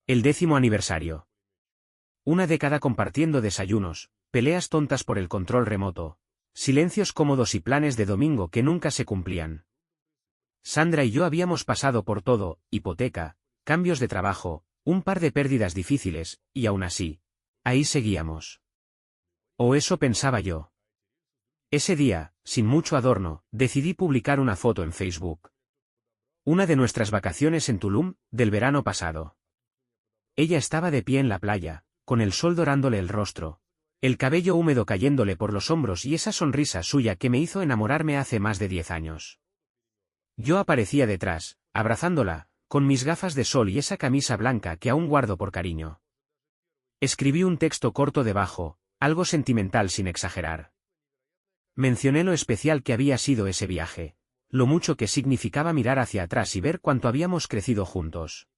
El 10º aniversario. Una década compartiendo desayunos, peleas tontas por el control remoto, silencios cómodos y planes de domingo que nunca se cumplían. Sandra y yo habíamos pasado por todo: hipoteca, cambios de trabajo, un par de pérdidas difíciles, y aún así, ahí seguíamos. O eso pensaba yo. Ese día, sin mucho adorno, decidí publicar una foto en Facebook. Una de nuestras vacaciones en Tulum, del verano pasado. Ella estaba de pie en la playa, con el sol dorándole el rostro, el cabello húmedo cayéndole por los hombros y esa sonrisa suya que me hizo enamorarme hace más de 10 años. Yo aparecía detrás, abrazándola, con mis gafas de sol y esa camisa blanca que aún guardo por cariño. Escribí un texto corto debajo, algo sentimental sin exagerar. Mencioné lo especial que había sido ese viaje, lo mucho que significaba mirar hacia atrás y ver cuánto habíamos crecido juntos.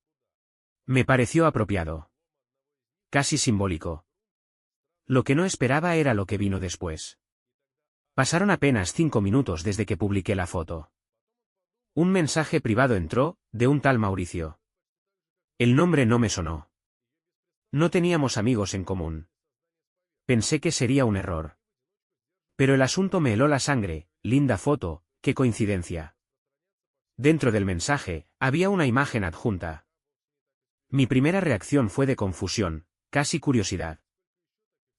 Me pareció apropiado. Casi simbólico. Lo que no esperaba era lo que vino después. Pasaron apenas 5 minutos desde que publiqué la foto. Un mensaje privado entró, de un tal Mauricio. El nombre no me sonó. No teníamos amigos en común. Pensé que sería un error. Pero el asunto me heló la sangre: linda foto, qué coincidencia. Dentro del mensaje, había una imagen adjunta. Mi primera reacción fue de confusión, casi curiosidad.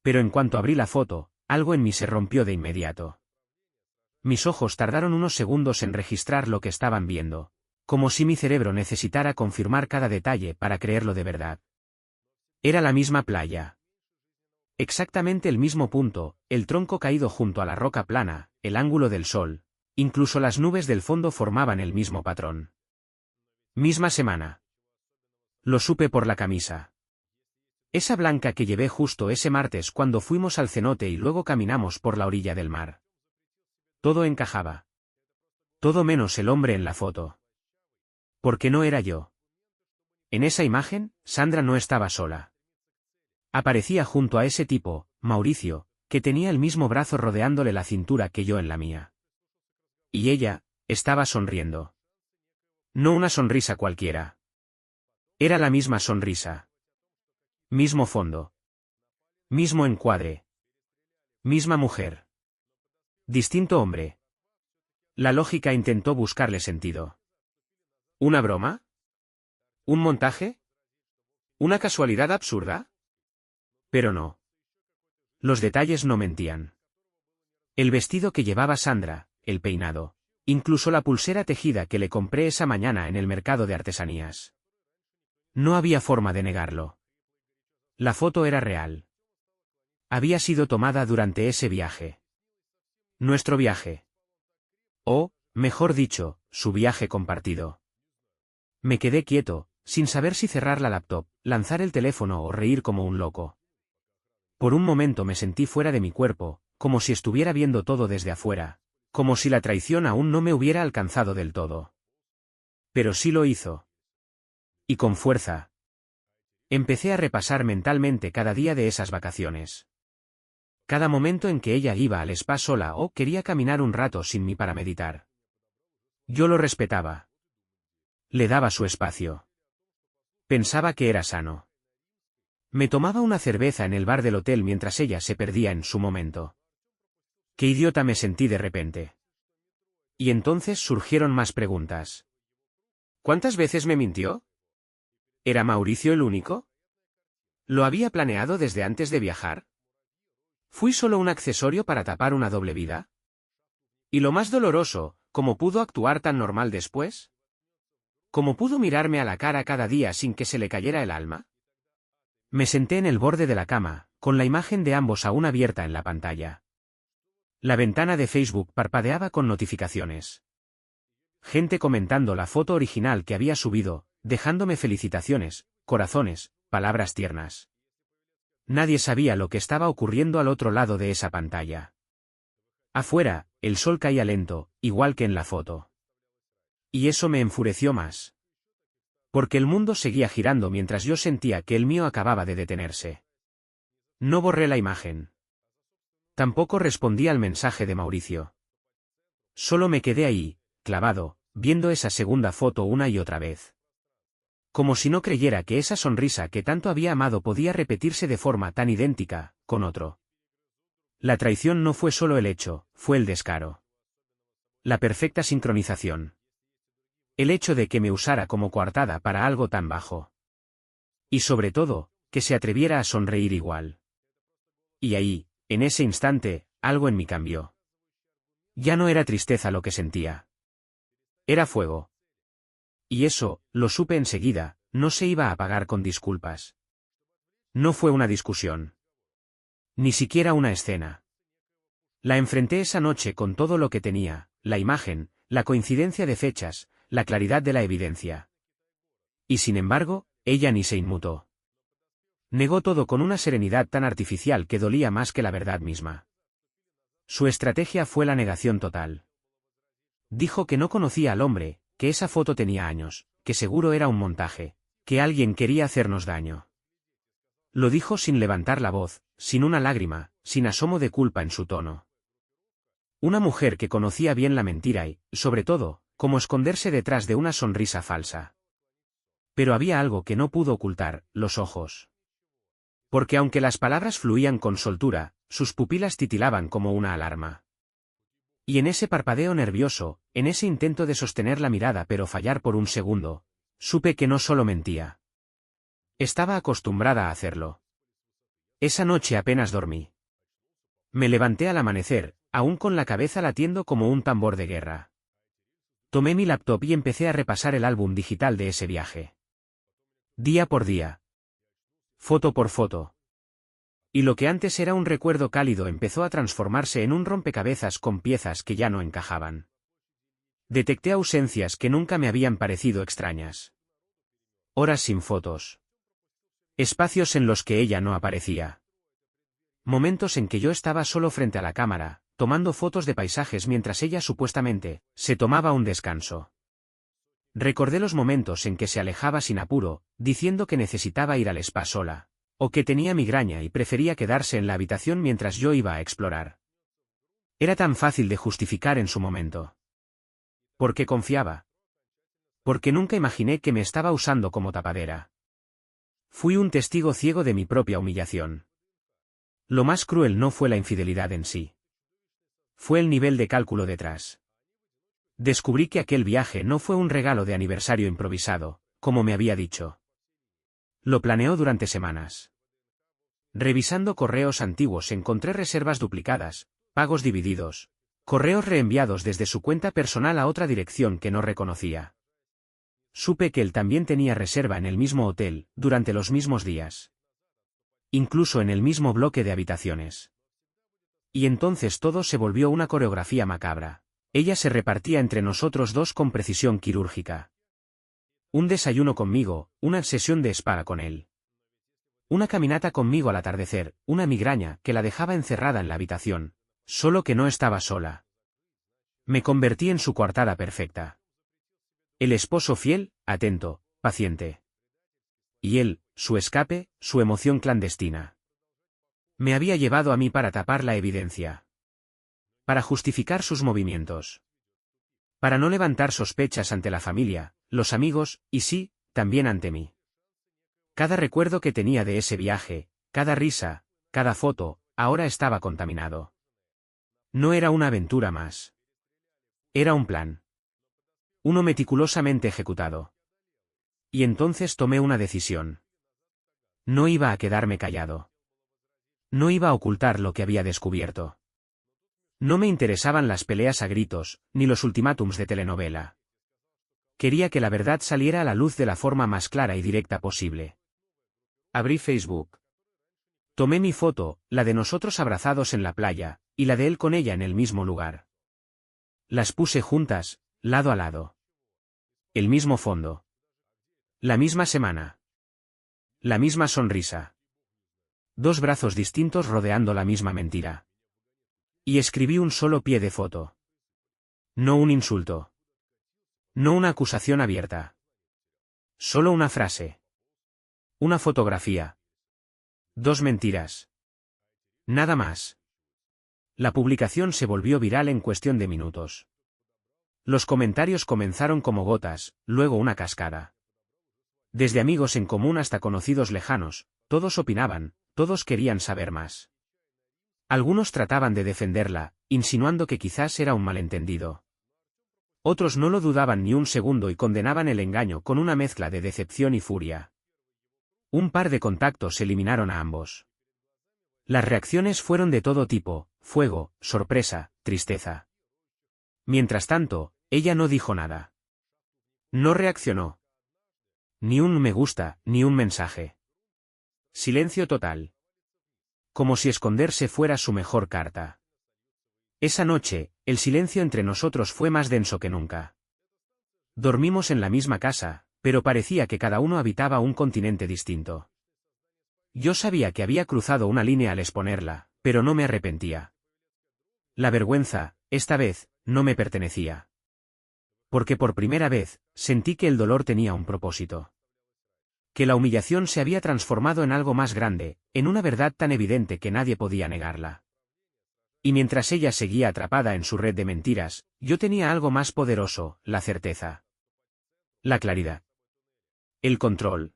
Pero en cuanto abrí la foto, algo en mí se rompió de inmediato. Mis ojos tardaron unos segundos en registrar lo que estaban viendo, como si mi cerebro necesitara confirmar cada detalle para creerlo de verdad. Era la misma playa. Exactamente el mismo punto, el tronco caído junto a la roca plana, el ángulo del sol, incluso las nubes del fondo formaban el mismo patrón. Misma semana. Lo supe por la camisa. Esa blanca que llevé justo ese martes cuando fuimos al cenote y luego caminamos por la orilla del mar. Todo encajaba. Todo menos el hombre en la foto. Porque no era yo. En esa imagen, Sandra no estaba sola. Aparecía junto a ese tipo, Mauricio, que tenía el mismo brazo rodeándole la cintura que yo en la mía. Y ella, estaba sonriendo. No una sonrisa cualquiera. Era la misma sonrisa. Mismo fondo. Mismo encuadre. Misma mujer. Distinto hombre. La lógica intentó buscarle sentido. ¿Una broma? ¿Un montaje? ¿Una casualidad absurda? Pero no. Los detalles no mentían. El vestido que llevaba Sandra, el peinado, incluso la pulsera tejida que le compré esa mañana en el mercado de artesanías. No había forma de negarlo. La foto era real. Había sido tomada durante ese viaje. Nuestro viaje. O, mejor dicho, su viaje compartido. Me quedé quieto, sin saber si cerrar la laptop, lanzar el teléfono o reír como un loco. Por un momento me sentí fuera de mi cuerpo, como si estuviera viendo todo desde afuera, como si la traición aún no me hubiera alcanzado del todo. Pero sí lo hizo. Y con fuerza. Empecé a repasar mentalmente cada día de esas vacaciones. Cada momento en que ella iba al spa sola o quería caminar un rato sin mí para meditar. Yo lo respetaba. Le daba su espacio. Pensaba que era sano. Me tomaba una cerveza en el bar del hotel mientras ella se perdía en su momento. Qué idiota me sentí de repente. Y entonces surgieron más preguntas. ¿Cuántas veces me mintió? ¿Era Mauricio el único? ¿Lo había planeado desde antes de viajar? ¿Fui solo un accesorio para tapar una doble vida? Y lo más doloroso, ¿cómo pudo actuar tan normal después? ¿Cómo pudo mirarme a la cara cada día sin que se le cayera el alma? Me senté en el borde de la cama, con la imagen de ambos aún abierta en la pantalla. La ventana de Facebook parpadeaba con notificaciones. Gente comentando la foto original que había subido, dejándome felicitaciones, corazones, palabras tiernas. Nadie sabía lo que estaba ocurriendo al otro lado de esa pantalla. Afuera, el sol caía lento, igual que en la foto. Y eso me enfureció más. Porque el mundo seguía girando mientras yo sentía que el mío acababa de detenerse. No borré la imagen. Tampoco respondí al mensaje de Mauricio. Solo me quedé ahí, clavado, viendo esa segunda foto una y otra vez. Como si no creyera que esa sonrisa que tanto había amado podía repetirse de forma tan idéntica, con otro. La traición no fue solo el hecho, fue el descaro. La perfecta sincronización. El hecho de que me usara como coartada para algo tan bajo. Y sobre todo, que se atreviera a sonreír igual. Y ahí, en ese instante, algo en mí cambió. Ya no era tristeza lo que sentía. Era fuego. Y eso, lo supe enseguida, no se iba a apagar con disculpas. No fue una discusión. Ni siquiera una escena. La enfrenté esa noche con todo lo que tenía, la imagen, la coincidencia de fechas, la claridad de la evidencia. Y sin embargo, ella ni se inmutó. Negó todo con una serenidad tan artificial que dolía más que la verdad misma. Su estrategia fue la negación total. Dijo que no conocía al hombre, que esa foto tenía años, que seguro era un montaje, que alguien quería hacernos daño. Lo dijo sin levantar la voz, sin una lágrima, sin asomo de culpa en su tono. Una mujer que conocía bien la mentira y, sobre todo, cómo esconderse detrás de una sonrisa falsa. Pero había algo que no pudo ocultar, los ojos. Porque aunque las palabras fluían con soltura, sus pupilas titilaban como una alarma. Y en ese parpadeo nervioso, en ese intento de sostener la mirada pero fallar por un segundo, supe que no solo mentía. Estaba acostumbrada a hacerlo. Esa noche apenas dormí. Me levanté al amanecer, aún con la cabeza latiendo como un tambor de guerra. Tomé mi laptop y empecé a repasar el álbum digital de ese viaje. Día por día. Foto por foto. Y lo que antes era un recuerdo cálido empezó a transformarse en un rompecabezas con piezas que ya no encajaban. Detecté ausencias que nunca me habían parecido extrañas. Horas sin fotos. Espacios en los que ella no aparecía. Momentos en que yo estaba solo frente a la cámara, tomando fotos de paisajes mientras ella supuestamente se tomaba un descanso. Recordé los momentos en que se alejaba sin apuro, diciendo que necesitaba ir al spa sola, o que tenía migraña y prefería quedarse en la habitación mientras yo iba a explorar. Era tan fácil de justificar en su momento. Porque confiaba. Porque nunca imaginé que me estaba usando como tapadera. Fui un testigo ciego de mi propia humillación. Lo más cruel no fue la infidelidad en sí. Fue el nivel de cálculo detrás. Descubrí que aquel viaje no fue un regalo de aniversario improvisado, como me había dicho. Lo planeó durante semanas. Revisando correos antiguos encontré reservas duplicadas, pagos divididos, correos reenviados desde su cuenta personal a otra dirección que no reconocía. Supe que él también tenía reserva en el mismo hotel, durante los mismos días. Incluso en el mismo bloque de habitaciones. Y entonces todo se volvió una coreografía macabra. Ella se repartía entre nosotros dos con precisión quirúrgica. Un desayuno conmigo, una sesión de spa con él. Una caminata conmigo al atardecer, una migraña que la dejaba encerrada en la habitación, solo que no estaba sola. Me convertí en su coartada perfecta. El esposo fiel, atento, paciente. Y él, su escape, su emoción clandestina. Me había llevado a mí para tapar la evidencia. Para justificar sus movimientos. Para no levantar sospechas ante la familia, los amigos, y sí, también ante mí. Cada recuerdo que tenía de ese viaje, cada risa, cada foto, ahora estaba contaminado. No era una aventura más. Era un plan. Uno meticulosamente ejecutado. Y entonces tomé una decisión. No iba a quedarme callado. No iba a ocultar lo que había descubierto. No me interesaban las peleas a gritos, ni los ultimátums de telenovela. Quería que la verdad saliera a la luz de la forma más clara y directa posible. Abrí Facebook. Tomé mi foto, la de nosotros abrazados en la playa, y la de él con ella en el mismo lugar. Las puse juntas, lado a lado. El mismo fondo. La misma semana. La misma sonrisa. Dos brazos distintos rodeando la misma mentira. Y escribí un solo pie de foto. No un insulto. No una acusación abierta. Solo una frase. Una fotografía. Dos mentiras. Nada más. La publicación se volvió viral en cuestión de minutos. Los comentarios comenzaron como gotas, luego una cascada. Desde amigos en común hasta conocidos lejanos, todos opinaban, todos querían saber más. Algunos trataban de defenderla, insinuando que quizás era un malentendido. Otros no lo dudaban ni un segundo y condenaban el engaño con una mezcla de decepción y furia. Un par de contactos eliminaron a ambos. Las reacciones fueron de todo tipo: fuego, sorpresa, tristeza. Mientras tanto, ella no dijo nada. No reaccionó. Ni un me gusta, ni un mensaje. Silencio total. Como si esconderse fuera su mejor carta. Esa noche, el silencio entre nosotros fue más denso que nunca. Dormimos en la misma casa, pero parecía que cada uno habitaba un continente distinto. Yo sabía que había cruzado una línea al exponerla, pero no me arrepentía. La vergüenza, esta vez, no me pertenecía. Porque por primera vez, sentí que el dolor tenía un propósito. Que la humillación se había transformado en algo más grande, en una verdad tan evidente que nadie podía negarla. Y mientras ella seguía atrapada en su red de mentiras, yo tenía algo más poderoso: la certeza. La claridad. El control.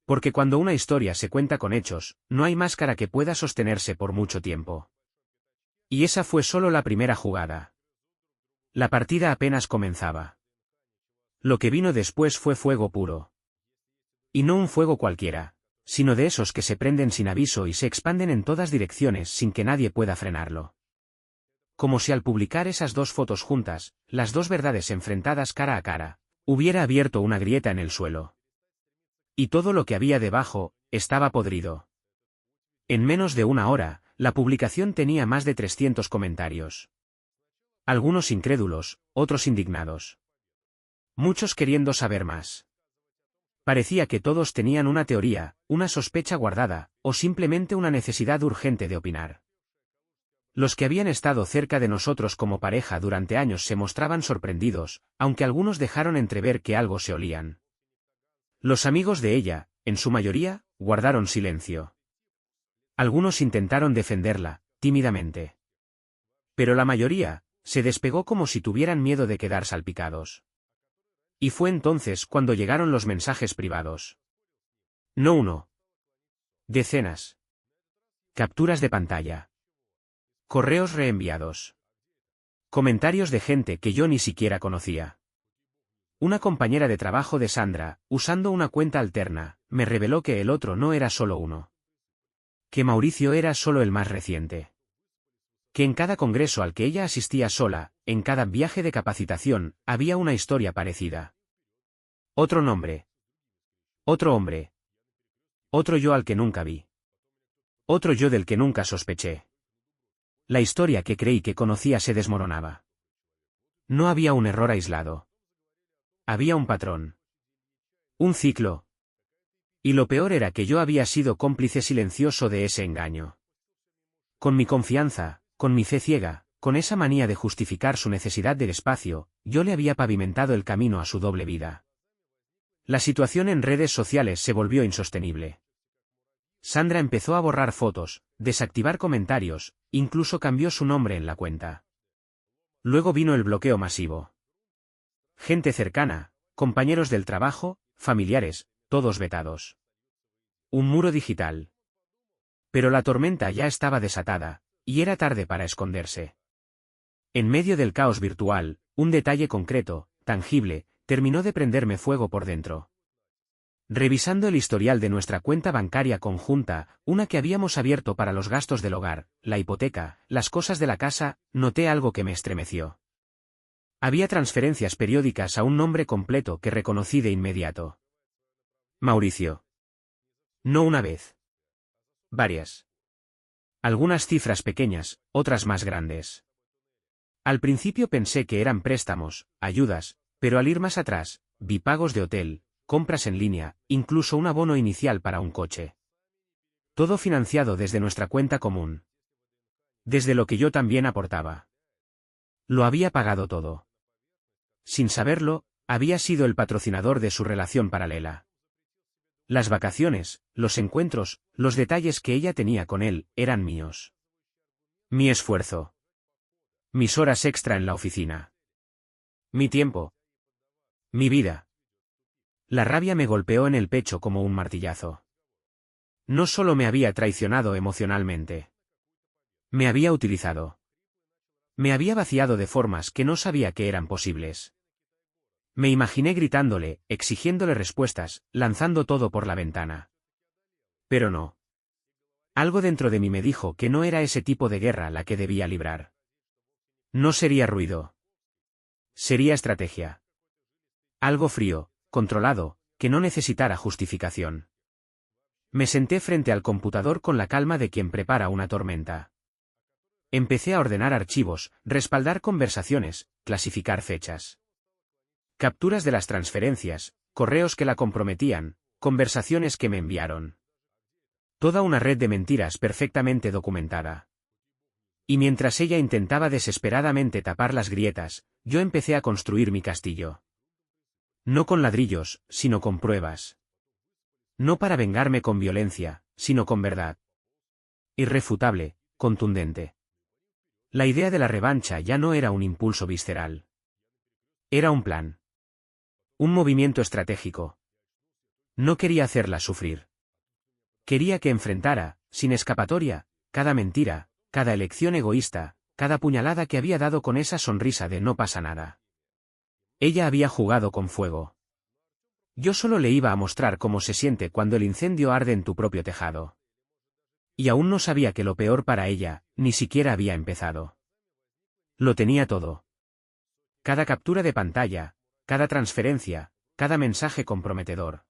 Porque cuando una historia se cuenta con hechos, no hay máscara que pueda sostenerse por mucho tiempo. Y esa fue solo la primera jugada. La partida apenas comenzaba. Lo que vino después fue fuego puro. Y no un fuego cualquiera, sino de esos que se prenden sin aviso y se expanden en todas direcciones sin que nadie pueda frenarlo. Como si al publicar esas dos fotos juntas, las dos verdades enfrentadas cara a cara, hubiera abierto una grieta en el suelo. Y todo lo que había debajo, estaba podrido. En menos de una hora, la publicación tenía más de 300 comentarios. Algunos incrédulos, otros indignados. Muchos queriendo saber más. Parecía que todos tenían una teoría, una sospecha guardada, o simplemente una necesidad urgente de opinar. Los que habían estado cerca de nosotros como pareja durante años se mostraban sorprendidos, aunque algunos dejaron entrever que algo se olían. Los amigos de ella, en su mayoría, guardaron silencio. Algunos intentaron defenderla, tímidamente. Pero la mayoría, se despegó como si tuvieran miedo de quedar salpicados. Y fue entonces cuando llegaron los mensajes privados. No uno. Decenas. Capturas de pantalla. Correos reenviados. Comentarios de gente que yo ni siquiera conocía. Una compañera de trabajo de Sandra, usando una cuenta alterna, me reveló que el otro no era solo uno. Que Mauricio era solo el más reciente. Que en cada congreso al que ella asistía sola, en cada viaje de capacitación, había una historia parecida. Otro nombre. Otro hombre. Otro yo al que nunca vi. Otro yo del que nunca sospeché. La historia que creí que conocía se desmoronaba. No había un error aislado. Había un patrón. Un ciclo. Y lo peor era que yo había sido cómplice silencioso de ese engaño. Con mi confianza, con mi fe ciega, con esa manía de justificar su necesidad del espacio, yo le había pavimentado el camino a su doble vida. La situación en redes sociales se volvió insostenible. Sandra empezó a borrar fotos, desactivar comentarios, incluso cambió su nombre en la cuenta. Luego vino el bloqueo masivo. Gente cercana, compañeros del trabajo, familiares, todos vetados. Un muro digital. Pero la tormenta ya estaba desatada, y era tarde para esconderse. En medio del caos virtual, un detalle concreto, tangible, terminó de prenderme fuego por dentro. Revisando el historial de nuestra cuenta bancaria conjunta, una que habíamos abierto para los gastos del hogar, la hipoteca, las cosas de la casa, noté algo que me estremeció. Había transferencias periódicas a un nombre completo que reconocí de inmediato. Mauricio. No una vez. Varias. Algunas cifras pequeñas, otras más grandes. Al principio pensé que eran préstamos, ayudas, pero al ir más atrás, vi pagos de hotel, compras en línea, incluso un abono inicial para un coche. Todo financiado desde nuestra cuenta común. Desde lo que yo también aportaba. Lo había pagado todo. Sin saberlo, había sido el patrocinador de su relación paralela. Las vacaciones, los encuentros, los detalles que ella tenía con él, eran míos. Mi esfuerzo. Mis horas extra en la oficina. Mi tiempo. Mi vida. La rabia me golpeó en el pecho como un martillazo. No solo me había traicionado emocionalmente. Me había utilizado. Me había vaciado de formas que no sabía que eran posibles. Me imaginé gritándole, exigiéndole respuestas, lanzando todo por la ventana. Pero no. Algo dentro de mí me dijo que no era ese tipo de guerra la que debía librar. No sería ruido. Sería estrategia. Algo frío, controlado, que no necesitara justificación. Me senté frente al computador con la calma de quien prepara una tormenta. Empecé a ordenar archivos, respaldar conversaciones, clasificar fechas. Capturas de las transferencias, correos que la comprometían, conversaciones que me enviaron. Toda una red de mentiras perfectamente documentada. Y mientras ella intentaba desesperadamente tapar las grietas, yo empecé a construir mi castillo. No con ladrillos, sino con pruebas. No para vengarme con violencia, sino con verdad. Irrefutable, contundente. La idea de la revancha ya no era un impulso visceral. Era un plan. Un movimiento estratégico. No quería hacerla sufrir. Quería que enfrentara, sin escapatoria, cada mentira, cada elección egoísta, cada puñalada que había dado con esa sonrisa de no pasa nada. Ella había jugado con fuego. Yo solo le iba a mostrar cómo se siente cuando el incendio arde en tu propio tejado. Y aún no sabía que lo peor para ella, ni siquiera había empezado. Lo tenía todo. Cada captura de pantalla, cada transferencia, cada mensaje comprometedor.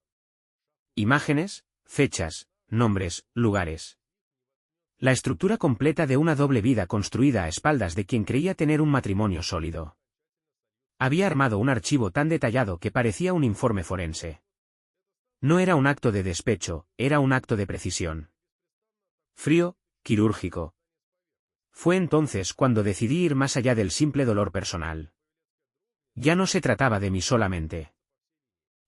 Imágenes, fechas, nombres, lugares. La estructura completa de una doble vida construida a espaldas de quien creía tener un matrimonio sólido. Había armado un archivo tan detallado que parecía un informe forense. No era un acto de despecho, era un acto de precisión. Frío, quirúrgico. Fue entonces cuando decidí ir más allá del simple dolor personal. Ya no se trataba de mí solamente.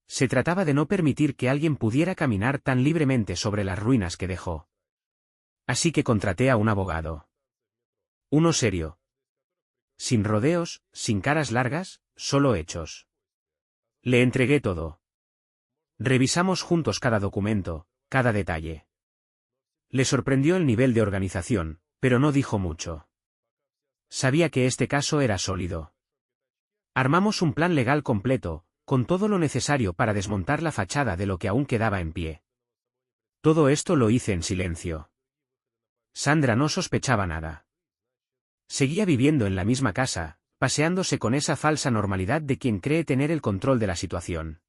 Se trataba de no permitir que alguien pudiera caminar tan libremente sobre las ruinas que dejó. Así que contraté a un abogado. Uno serio. Sin rodeos, sin caras largas, solo hechos. Le entregué todo. Revisamos juntos cada documento, cada detalle. Le sorprendió el nivel de organización, pero no dijo mucho. Sabía que este caso era sólido. Armamos un plan legal completo, con todo lo necesario para desmontar la fachada de lo que aún quedaba en pie. Todo esto lo hice en silencio. Sandra no sospechaba nada. Seguía viviendo en la misma casa, paseándose con esa falsa normalidad de quien cree tener el control de la situación.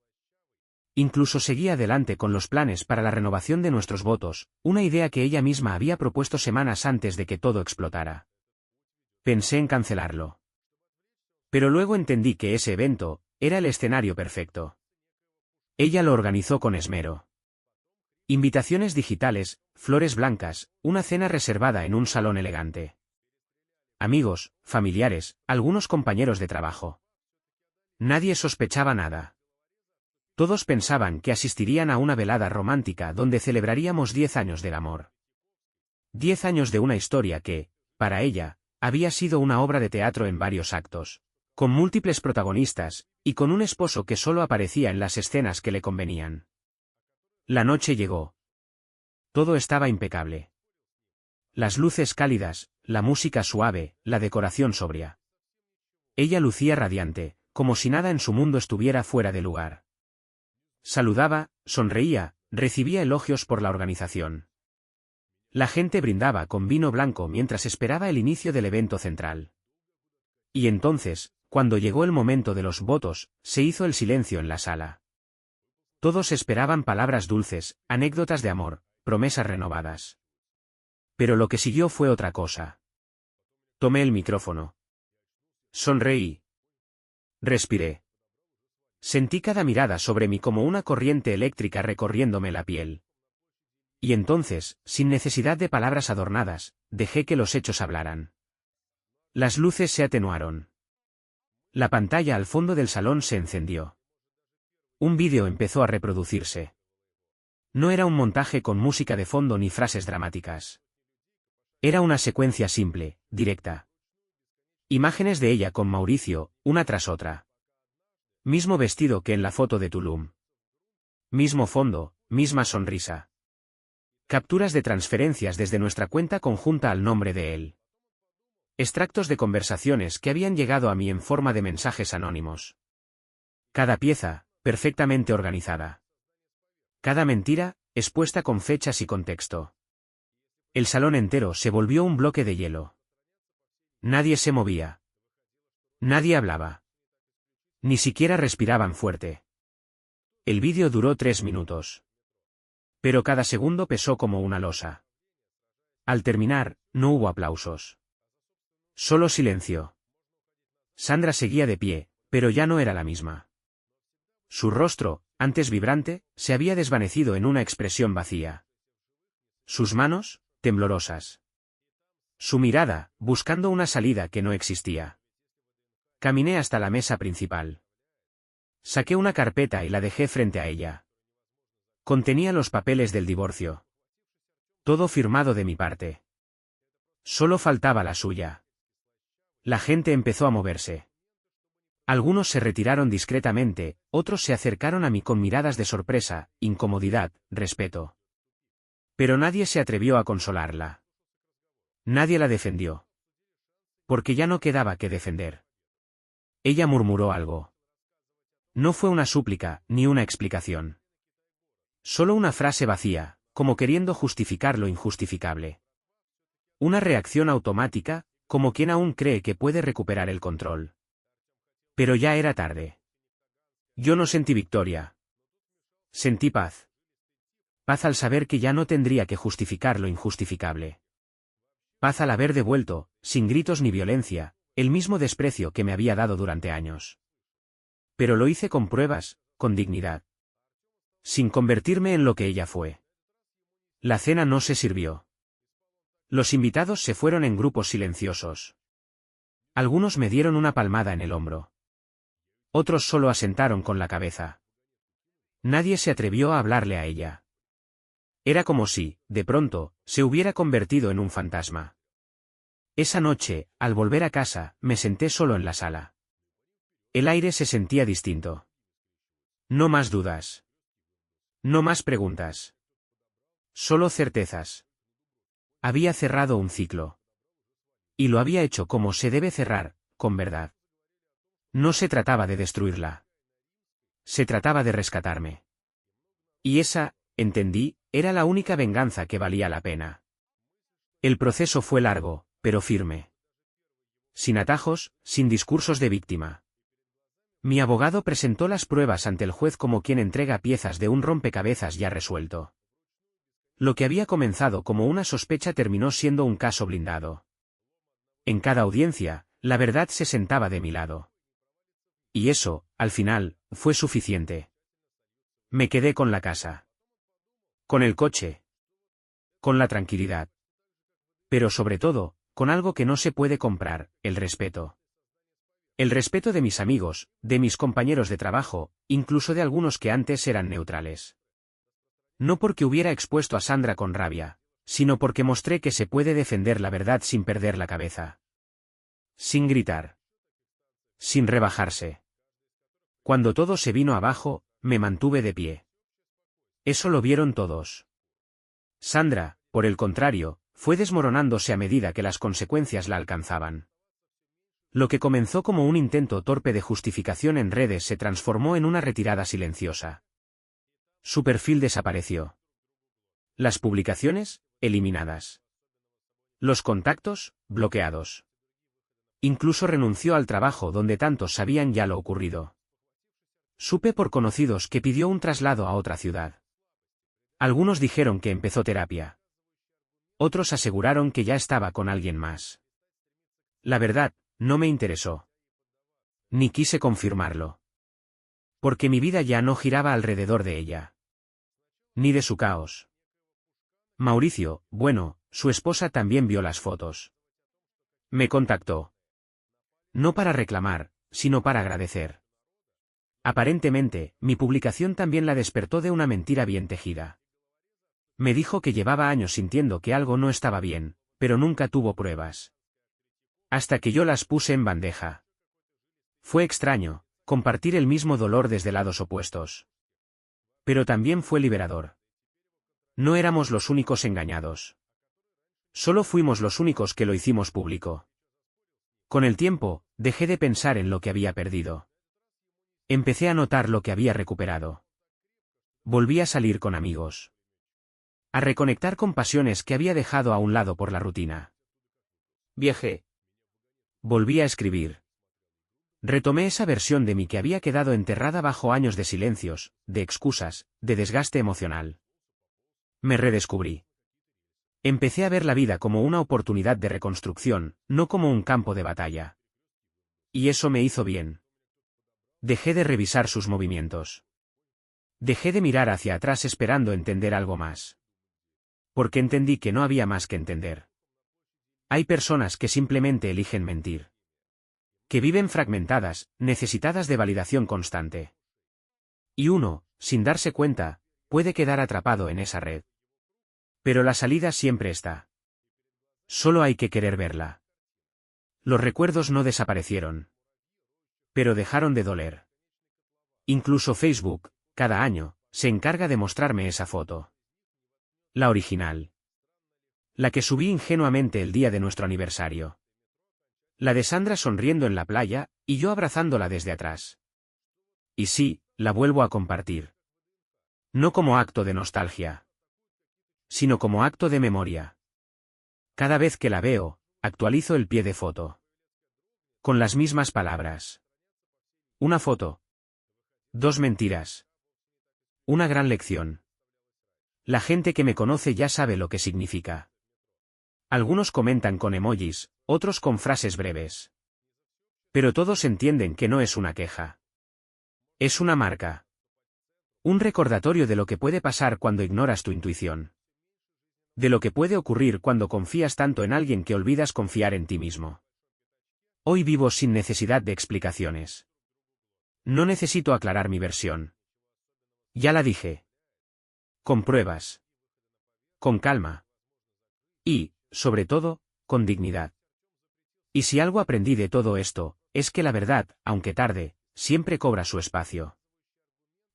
Incluso seguía adelante con los planes para la renovación de nuestros votos, una idea que ella misma había propuesto semanas antes de que todo explotara. Pensé en cancelarlo. Pero luego entendí que ese evento era el escenario perfecto. Ella lo organizó con esmero. Invitaciones digitales, flores blancas, una cena reservada en un salón elegante. Amigos, familiares, algunos compañeros de trabajo. Nadie sospechaba nada. Todos pensaban que asistirían a una velada romántica donde celebraríamos 10 años del amor. 10 años de una historia que, para ella, había sido una obra de teatro en varios actos, con múltiples protagonistas, y con un esposo que solo aparecía en las escenas que le convenían. La noche llegó. Todo estaba impecable. Las luces cálidas, la música suave, la decoración sobria. Ella lucía radiante, como si nada en su mundo estuviera fuera de lugar. Saludaba, sonreía, recibía elogios por la organización. La gente brindaba con vino blanco mientras esperaba el inicio del evento central. Y entonces, cuando llegó el momento de los votos, se hizo el silencio en la sala. Todos esperaban palabras dulces, anécdotas de amor, promesas renovadas. Pero lo que siguió fue otra cosa. Tomé el micrófono. Sonreí. Respiré. Sentí cada mirada sobre mí como una corriente eléctrica recorriéndome la piel. Y entonces, sin necesidad de palabras adornadas, dejé que los hechos hablaran. Las luces se atenuaron. La pantalla al fondo del salón se encendió. Un vídeo empezó a reproducirse. No era un montaje con música de fondo ni frases dramáticas. Era una secuencia simple, directa. Imágenes de ella con Mauricio, una tras otra. Mismo vestido que en la foto de Tulum. Mismo fondo, misma sonrisa. Capturas de transferencias desde nuestra cuenta conjunta al nombre de él. Extractos de conversaciones que habían llegado a mí en forma de mensajes anónimos. Cada pieza, perfectamente organizada. Cada mentira, expuesta con fechas y contexto. El salón entero se volvió un bloque de hielo. Nadie se movía. Nadie hablaba. Ni siquiera respiraban fuerte. El vídeo duró 3 minutos. Pero cada segundo pesó como una losa. Al terminar, no hubo aplausos. Solo silencio. Sandra seguía de pie, pero ya no era la misma. Su rostro, antes vibrante, se había desvanecido en una expresión vacía. Sus manos, temblorosas. Su mirada, buscando una salida que no existía. Caminé hasta la mesa principal. Saqué una carpeta y la dejé frente a ella. Contenía los papeles del divorcio. Todo firmado de mi parte. Solo faltaba la suya. La gente empezó a moverse. Algunos se retiraron discretamente, otros se acercaron a mí con miradas de sorpresa, incomodidad, respeto. Pero nadie se atrevió a consolarla. Nadie la defendió. Porque ya no quedaba que defender. Ella murmuró algo. No fue una súplica, ni una explicación. Solo una frase vacía, como queriendo justificar lo injustificable. Una reacción automática, como quien aún cree que puede recuperar el control. Pero ya era tarde. Yo no sentí victoria. Sentí paz. Paz al saber que ya no tendría que justificar lo injustificable. Paz al haber devuelto, sin gritos ni violencia, el mismo desprecio que me había dado durante años. Pero lo hice con pruebas, con dignidad. Sin convertirme en lo que ella fue. La cena no se sirvió. Los invitados se fueron en grupos silenciosos. Algunos me dieron una palmada en el hombro. Otros solo asentaron con la cabeza. Nadie se atrevió a hablarle a ella. Era como si, de pronto, se hubiera convertido en un fantasma. Esa noche, al volver a casa, me senté solo en la sala. El aire se sentía distinto. No más dudas. No más preguntas. Solo certezas. Había cerrado un ciclo. Y lo había hecho como se debe cerrar, con verdad. No se trataba de destruirla. Se trataba de rescatarme. Y esa, entendí, era la única venganza que valía la pena. El proceso fue largo, pero firme. Sin atajos, sin discursos de víctima. Mi abogado presentó las pruebas ante el juez como quien entrega piezas de un rompecabezas ya resuelto. Lo que había comenzado como una sospecha terminó siendo un caso blindado. En cada audiencia, la verdad se sentaba de mi lado. Y eso, al final, fue suficiente. Me quedé con la casa. Con el coche. Con la tranquilidad. Pero sobre todo, con algo que no se puede comprar, el respeto. El respeto de mis amigos, de mis compañeros de trabajo, incluso de algunos que antes eran neutrales. No porque hubiera expuesto a Sandra con rabia, sino porque mostré que se puede defender la verdad sin perder la cabeza. Sin gritar. Sin rebajarse. Cuando todo se vino abajo, me mantuve de pie. Eso lo vieron todos. Sandra, por el contrario, fue desmoronándose a medida que las consecuencias la alcanzaban. Lo que comenzó como un intento torpe de justificación en redes se transformó en una retirada silenciosa. Su perfil desapareció. Las publicaciones, eliminadas. Los contactos, bloqueados. Incluso renunció al trabajo donde tantos sabían ya lo ocurrido. Supe por conocidos que pidió un traslado a otra ciudad. Algunos dijeron que empezó terapia. Otros aseguraron que ya estaba con alguien más. La verdad, no me interesó. Ni quise confirmarlo. Porque mi vida ya no giraba alrededor de ella. Ni de su caos. Mauricio, bueno, su esposa también vio las fotos. Me contactó. No para reclamar, sino para agradecer. Aparentemente, mi publicación también la despertó de una mentira bien tejida. Me dijo que llevaba años sintiendo que algo no estaba bien, pero nunca tuvo pruebas. Hasta que yo las puse en bandeja. Fue extraño, compartir el mismo dolor desde lados opuestos. Pero también fue liberador. No éramos los únicos engañados. Solo fuimos los únicos que lo hicimos público. Con el tiempo, dejé de pensar en lo que había perdido. Empecé a notar lo que había recuperado. Volví a salir con amigos. A reconectar con pasiones que había dejado a un lado por la rutina. Viajé. Volví a escribir. Retomé esa versión de mí que había quedado enterrada bajo años de silencios, de excusas, de desgaste emocional. Me redescubrí. Empecé a ver la vida como una oportunidad de reconstrucción, no como un campo de batalla. Y eso me hizo bien. Dejé de revisar sus movimientos. Dejé de mirar hacia atrás esperando entender algo más. Porque entendí que no había más que entender. Hay personas que simplemente eligen mentir. Que viven fragmentadas, necesitadas de validación constante. Y uno, sin darse cuenta, puede quedar atrapado en esa red. Pero la salida siempre está. Solo hay que querer verla. Los recuerdos no desaparecieron. Pero dejaron de doler. Incluso Facebook, cada año, se encarga de mostrarme esa foto. La original. La que subí ingenuamente el día de nuestro aniversario. La de Sandra sonriendo en la playa, y yo abrazándola desde atrás. Y sí, la vuelvo a compartir. No como acto de nostalgia. Sino como acto de memoria. Cada vez que la veo, actualizo el pie de foto. Con las mismas palabras. Una foto. 2 mentiras. Una gran lección. La gente que me conoce ya sabe lo que significa. Algunos comentan con emojis, otros con frases breves. Pero todos entienden que no es una queja. Es una marca. Un recordatorio de lo que puede pasar cuando ignoras tu intuición. De lo que puede ocurrir cuando confías tanto en alguien que olvidas confiar en ti mismo. Hoy vivo sin necesidad de explicaciones. No necesito aclarar mi versión. Ya la dije. Con pruebas. Con calma. Y, sobre todo, con dignidad. Y si algo aprendí de todo esto, es que la verdad, aunque tarde, siempre cobra su espacio.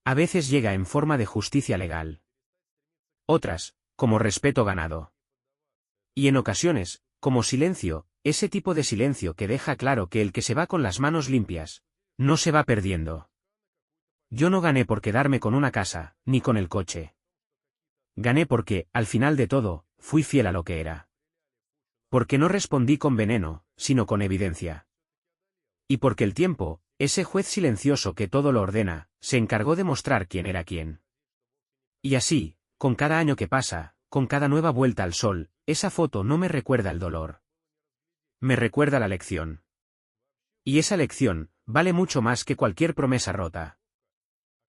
A veces llega en forma de justicia legal. Otras, como respeto ganado. Y en ocasiones, como silencio, ese tipo de silencio que deja claro que el que se va con las manos limpias, no se va perdiendo. Yo no gané por quedarme con una casa, ni con el coche. Gané porque, al final de todo, fui fiel a lo que era. Porque no respondí con veneno, sino con evidencia. Y porque el tiempo, ese juez silencioso que todo lo ordena, se encargó de mostrar quién era quién. Y así, con cada año que pasa, con cada nueva vuelta al sol, esa foto no me recuerda el dolor. Me recuerda la lección. Y esa lección, vale mucho más que cualquier promesa rota.